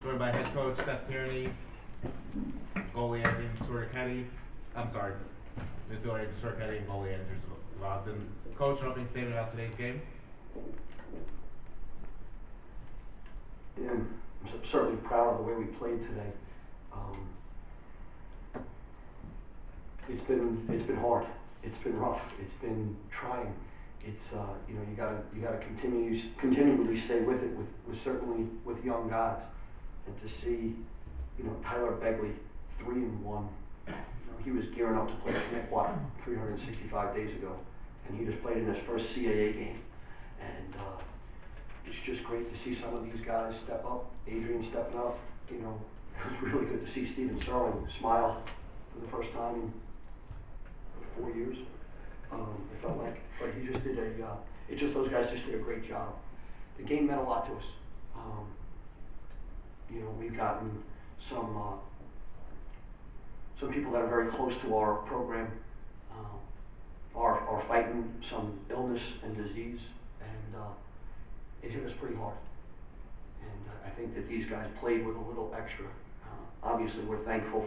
Joined by head coach Seth Tierney, goalie Andrew Soricchetti. I'm sorry, midfielder Andrew Soricchetti and goalie Andrew Vosden. Coach, an opening statement about today's game. Yeah, I'm certainly proud of the way we played today. It's been hard. It's been rough. It's been trying. It's you gotta continually stay with it with certainly with young guys, and to see Tyler Begley 3-1. He was gearing up to play Connect 365 days ago, and he just played in his first CAA game, and it's just great to see some of these guys step up. Adrian stepping up. It was really good to see Steven Sterling smile for the first time in 4 years. It felt like, but he just did those guys just did a great job. The game meant a lot to us. We've gotten some people that are very close to our program are fighting some illness and disease, and it hit us pretty hard. And I think that these guys played with a little extra. Obviously, we're thankful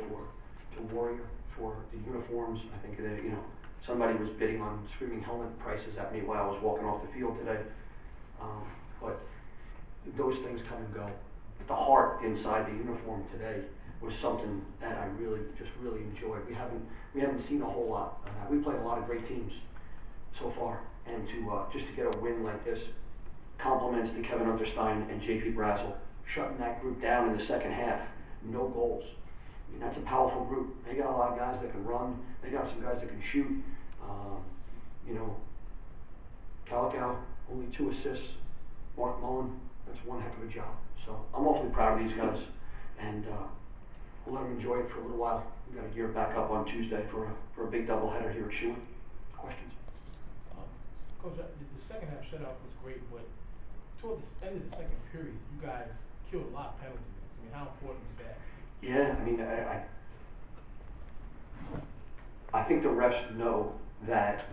to Warrior for the uniforms. I think that somebody was bidding on screaming helmet prices at me while I was walking off the field today. But those things come and go. But the heart inside the uniform today was something that I really enjoyed. We haven't seen a whole lot of that. We played a lot of great teams so far, and to just to get a win like this, compliments to Kevin Unterstein and JP Brazel, shutting that group down in the second half. No goals. I mean, that's a powerful group. They got a lot of guys that can run. They got some guys that can shoot. Calico, only 2 assists. Mark Mullen, that's one heck of a job. So I'm awfully proud of these guys, and we'll let them enjoy it for a little while. We've got to gear back up on Tuesday for a big doubleheader here at Schuler. Questions? Coach, the second half shutout was great, but toward the end of the second period, you guys killed a lot of penalties. I mean, how important is that? Yeah, I mean, I think the refs know that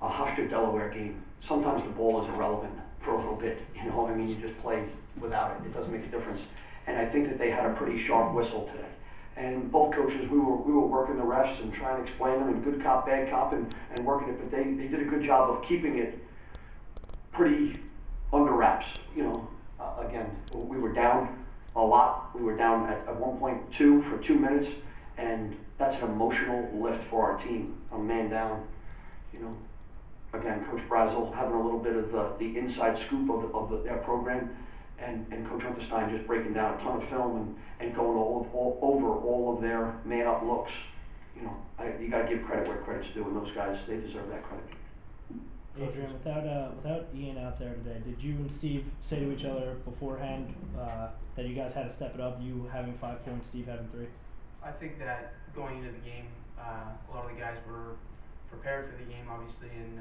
a Hofstra Delaware game, sometimes the ball is irrelevant for a little bit. I mean, you just play without it. It doesn't make a difference. And I think that they had a pretty sharp whistle today. And both coaches, we were working the refs and trying to explain them, and good cop, bad cop, and working it. But they did a good job of keeping it pretty under wraps. Again, we were down a lot. We were down at 1.2 for 2 minutes, and that's an emotional lift for our team. A man down. Again, Coach Brazel having a little bit of the inside scoop of their program, and Coach Unterstein just breaking down a ton of film and going over all of their man-up looks. You got to give credit where credit's due, and those guys, they deserve that credit. Adrian, without Ian out there today, did you and Steve say to each other beforehand that you guys had to step it up, you having 5 points, Steve having 3? I think that going into the game, a lot of the guys were prepared for the game, obviously, and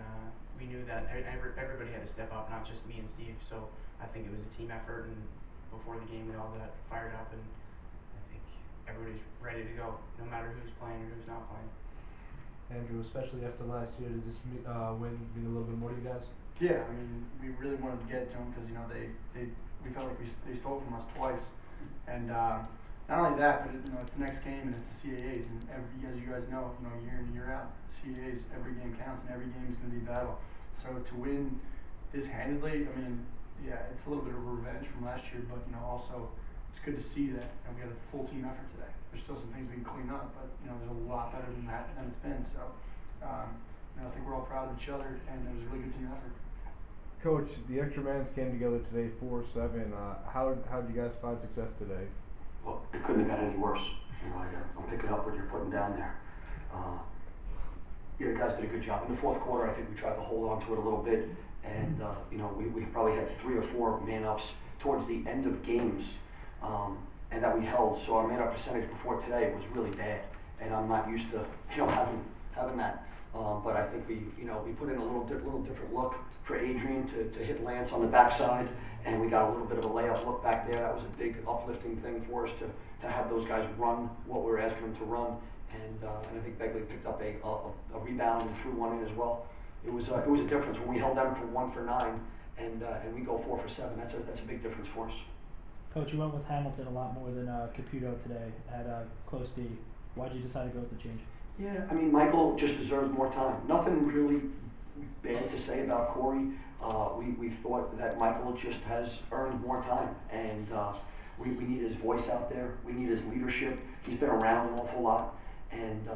we knew that everybody had to step up, not just me and Steve. So I think it was a team effort, and before the game we all got fired up, and I think everybody's ready to go, no matter who's playing or who's not playing. Andrew, especially after last year, does this win mean a little bit more to you guys? Yeah, I mean, we really wanted to get it to them because we felt like they stole from us twice, and not only that, but it's the next game and it's the CAAs, and as you guys know, year in year out, CAAs, every game counts and every game is going to be a battle. So to win this handedly, I mean, yeah, it's a little bit of a revenge from last year, but also it's good to see that we had a full team effort today. There's still some things we can clean up, but there's a lot better than that than it's been. So I think we're all proud of each other, and it was a really good team effort. Coach, the extra man came together today 4-7. How did you guys find success today? Well, it couldn't have got any worse. I'm picking up what you're putting down there. The guys did a good job. In the fourth quarter, I think we tried to hold on to it a little bit, and we probably had 3 or 4 man-ups towards the end of games, and that we held. So our man-up percentage before today was really bad, and I'm not used to having that. But I think we put in a little different look for Adrian to hit Lance on the backside, and we got a little bit of a layup look back there. That was a big uplifting thing for us to have those guys run what we were asking them to run, and I think Begley picked up a rebound and threw one in as well. It was a difference when we held them for 1 for 9, and we go 4 for 7. That's a big difference for us. Coach, you went with Hamilton a lot more than Caputo today at close D. Why'd you decide to go with the change? Yeah, I mean, Michael just deserves more time. Nothing really bad to say about Corey. We thought that Michael just has earned more time, and we need his voice out there. We need his leadership. He's been around an awful lot, and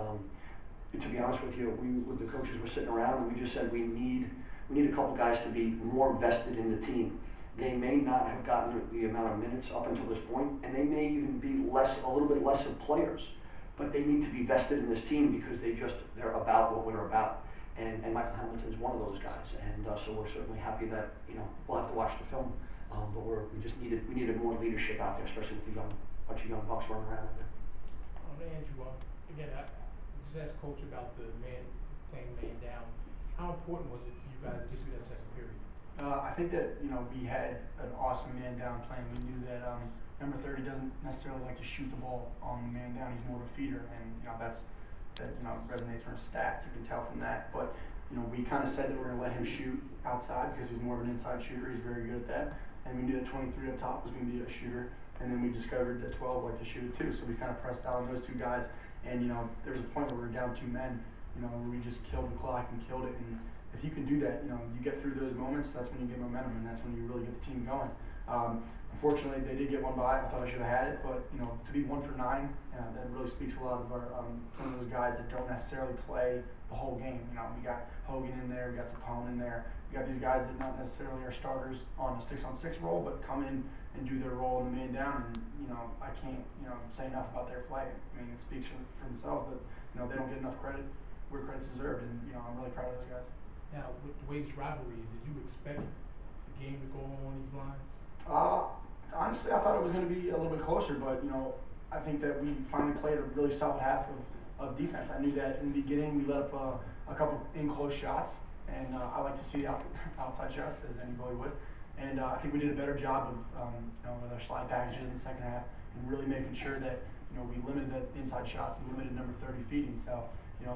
to be honest with you, with the coaches were sitting around, and we just said we need a couple guys to be more vested in the team. They may not have gotten the amount of minutes up until this point, and they may even be a little bit less of players, but they need to be vested in this team because they're about what we're about. And Michael Hamilton's one of those guys, and so we're certainly happy that we'll have to watch the film, but we needed more leadership out there, especially with the bunch of young bucks running around out there. Andrew, again, I just asked Coach about the playing man down. How important was it for you guys to get through that second period? I think that we had an awesome man down plan. We knew that number 30 doesn't necessarily like to shoot the ball on the man down. He's more of a feeder, and that resonates from his stats. You can tell from that. But we kind of said that we're going to let him shoot outside because he's more of an inside shooter. He's very good at that. And we knew that 23 up top was going to be a shooter. And then we discovered that 12 liked to shoot it too. So we kind of pressed out on those two guys. And there was a point where we were down 2 men. Where we just killed the clock and killed it. And if you can do that, you get through those moments. That's when you get momentum, and that's when you really get the team going. Unfortunately, they did get one by. I thought I should have had it, but to be 1 for 9, that really speaks a lot of our some of those guys that don't necessarily play the whole game. We got Hogan in there, we got Sapone in there, we got these guys that not necessarily are starters on a 6-on-6 role, but come in and do their role in the man down. And I can't say enough about their play. I mean, it speaks for themselves, but they don't get enough credit where credit's deserved, and I'm really proud of those guys. Now, with the way this rivalry is, did you expect the game to go on these lines? Honestly, I thought it was going to be a little bit closer, but I think that we finally played a really solid half of defense. I knew that in the beginning we let up a couple in-close shots, and I like to see outside shots, as any goalie would. And I think we did a better job of with our slide packages in the second half and really making sure that we limited the inside shots and limited number 30 feeding. So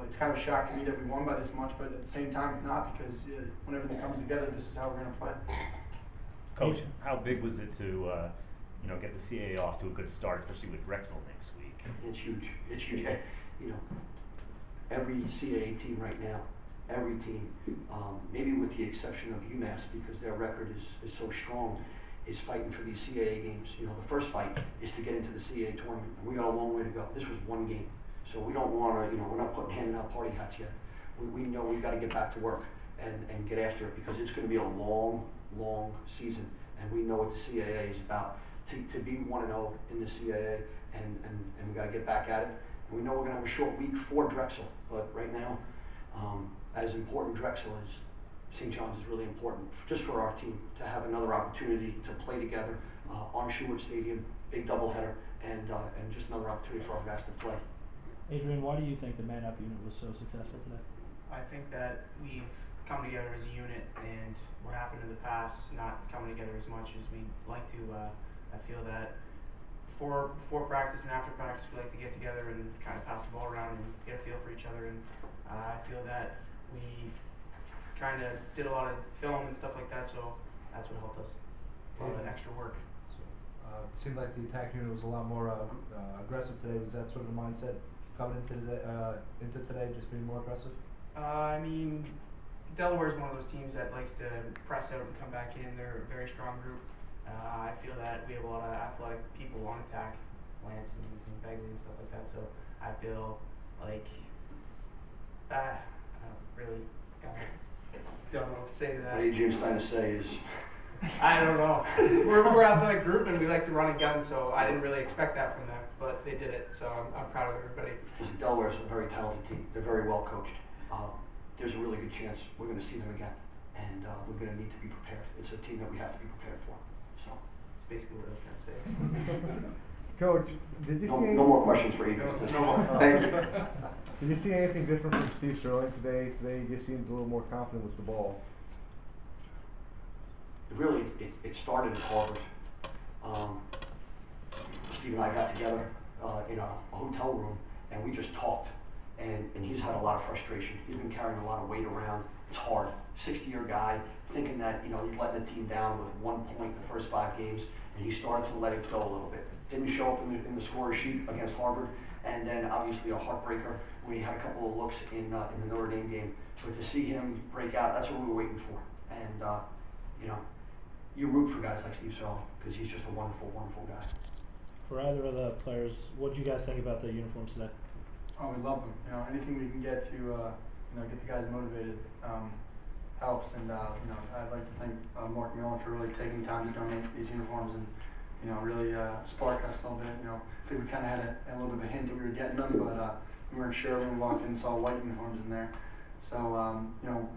it's kind of a shock to me that we won by this much, but at the same time, it's not, because when everything comes together, this is how we're going to play. Coach, how big was it to get the CAA off to a good start, especially with Drexel next week? It's huge. It's huge. Every CAA team right now, every team, maybe with the exception of UMass, because their record is so strong, is fighting for these CAA games. The first fight is to get into the CAA tournament, and we got a long way to go. This was one game, so we don't want to. We're not handing out party hats yet. We know we've got to get back to work and get after it, because it's going to be a long season, and we know what the CAA is about. To be 1-0 in the CAA, and we got to get back at it. And we know we're going to have a short week for Drexel, but right now, as important Drexel is, St. John's is really important just for our team to have another opportunity to play together on Schuart Stadium, big doubleheader, and just another opportunity for our guys to play. Adrian, why do you think the man-up unit was so successful today? I think that we've come together as a unit, and what happened in the past not coming together as much as we'd like to. I feel that before practice and after practice, we like to get together and kind of pass the ball around and get a feel for each other. And I feel that we kind of did a lot of film and stuff like that, so that's what helped us. A lot of extra work. It seemed like the attack unit was a lot more aggressive today. Was that sort of the mindset coming into today, just being more aggressive? I mean, Delaware is one of those teams that likes to press out and come back in. They're a very strong group. I feel that we have a lot of athletic people on attack, Lance and Begley and stuff like that. So I feel like I don't know what to say to that. What Adrian's trying to say is, I don't know. We're an athletic group, and we like to run and gun, so I didn't really expect that from them, but they did it, so I'm proud of everybody. Delaware's a very talented team. They're very well coached. There's a really good chance we're going to see them again, and we're going to need to be prepared. It's a team that we have to be prepared for. So that's basically what I was trying to say. Coach, did you see no more questions for Adrian. No more. Thank you. Did you see anything different from Steve Sterling today? Today he just seemed a little more confident with the ball. Really, it started at Harvard. Steve and I got together in a hotel room, and we just talked. And he's had a lot of frustration. He's been carrying a lot of weight around. It's hard. 60-year guy, thinking that he's letting the team down with 1 point in the first 5 games, and he started to let it go a little bit. Didn't show up in the score sheet against Harvard, and then obviously a heartbreaker when he had a couple of looks in the Notre Dame game. But to see him break out, that's what we were waiting for. And you know, you root for guys like Steve Sorrell because he's just a wonderful, wonderful guy. For either of the players, what did you guys think about the uniforms today? Oh, we love them. You know, anything we can get to, get the guys motivated helps. And I'd like to thank Mark Millen for really taking time to donate these uniforms and really spark us a little bit. I think we kind of had a little bit of a hint that we were getting them, but we weren't sure when we walked in and saw white uniforms in there. So the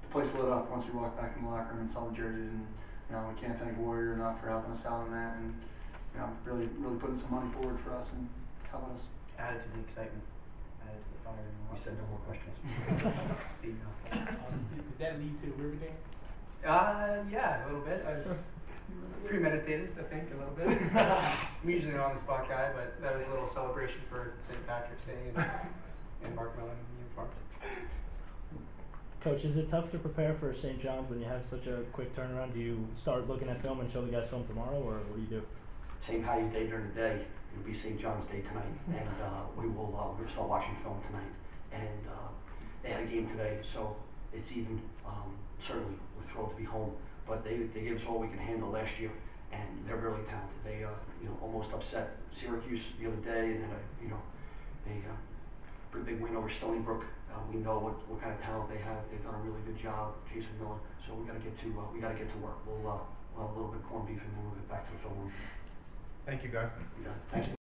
place lit up once we walked back in the locker room and saw the jerseys. And we can't thank Warrior enough for helping us out on that, and really putting some money forward for us and helping us. Added to the excitement, added to the fire. We said no more questions. Speed now. Did that lead to the River game? Yeah, a little bit. I was premeditated, I think, a little bit. I'm usually an on-the-spot guy, but that was a little celebration for St. Patrick's Day and Mark Millen uniforms. Coach, is it tough to prepare for St. John's when you have such a quick turnaround? Do you start looking at film and show the guys film tomorrow, or what do you do? St. Patty's Day during the day. It'll be St. John's Day tonight, and we'll start watching film tonight. And they had a game today, so it's even. Certainly, we're thrilled to be home. But they gave us all we can handle last year, and they're really talented. They almost upset Syracuse the other day, and then a pretty big win over Stony Brook. We know what kind of talent they have. They've done a really good job, Jason Miller. So we got to get to work. We'll have a little bit of corned beef, and then we'll get back to the film room. Thank you, guys. Yeah, thanks.